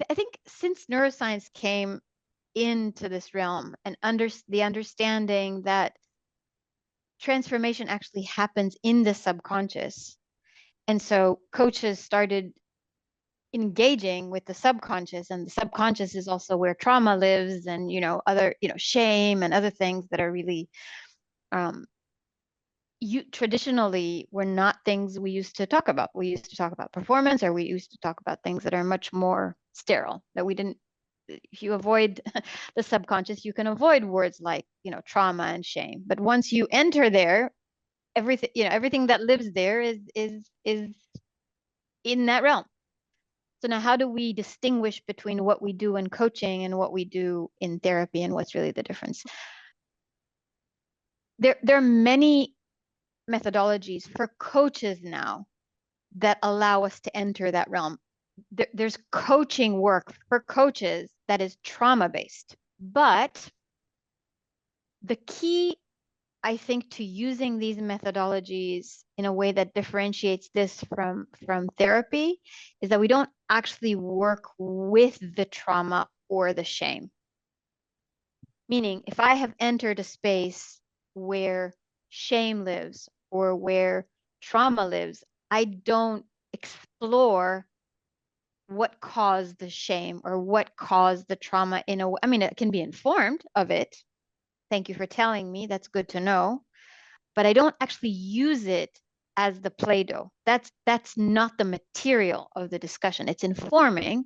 I think since neuroscience came into this realm and the understanding that transformation actually happens in the subconscious. And so coaches started engaging with the subconscious, and the subconscious is also where trauma lives, and other shame and other things that are really you traditionally were not things we used to talk about. We used to talk about performance, or we used to talk about things that are much more sterile, that we didn't. If you avoid the subconscious, you can avoid words like trauma and shame. But once you enter there, everything that lives there is in that realm. So now how do we distinguish between what we do in coaching and what we do in therapy, and what's really the difference? There are many methodologies for coaches now that allow us to enter that realm. There's coaching work for coaches that is trauma-based. But the key, I think, to using these methodologies in a way that differentiates this from therapy is that we don't actually work with the trauma or the shame. Meaning, if I have entered a space where shame lives or where trauma lives, I don't explore what caused the shame or what caused the trauma in a way. I mean, it can be informed of it. Thank you for telling me. That's good to know. But I don't actually use it as the Play-Doh. That's not the material of the discussion. It's informing,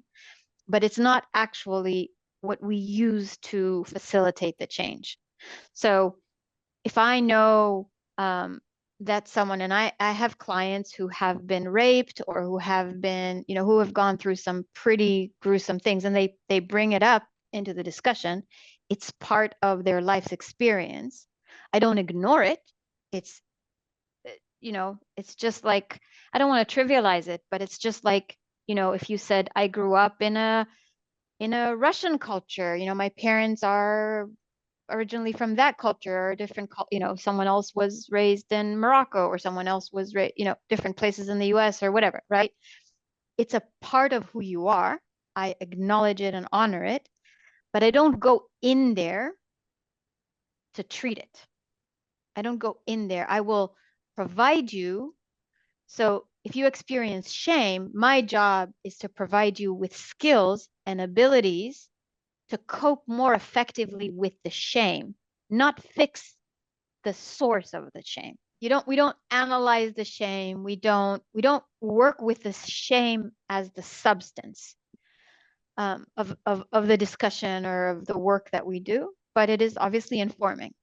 but it's not actually what we use to facilitate the change. So if I know that someone, and I have clients who have been raped or who have been, who have gone through some pretty gruesome things, and they bring it up into the discussion. It's part of their life's experience. I don't ignore it. It's, it's just like, I don't want to trivialize it, but it's just like, if you said, I grew up in a Russian culture, my parents are originally from that culture, or a different, someone else was raised in Morocco, or someone else was raised, different places in the US or whatever, right? It's a part of who you are. I acknowledge it and honor it, but I don't go in there to treat it. I don't go in there. I will provide you. So if you experience shame, my job is to provide you with skills and abilities to cope more effectively with the shame, not fix the source of the shame. We don't analyze the shame. We don't work with the shame as the substance of the discussion or of the work that we do, but it is obviously informing.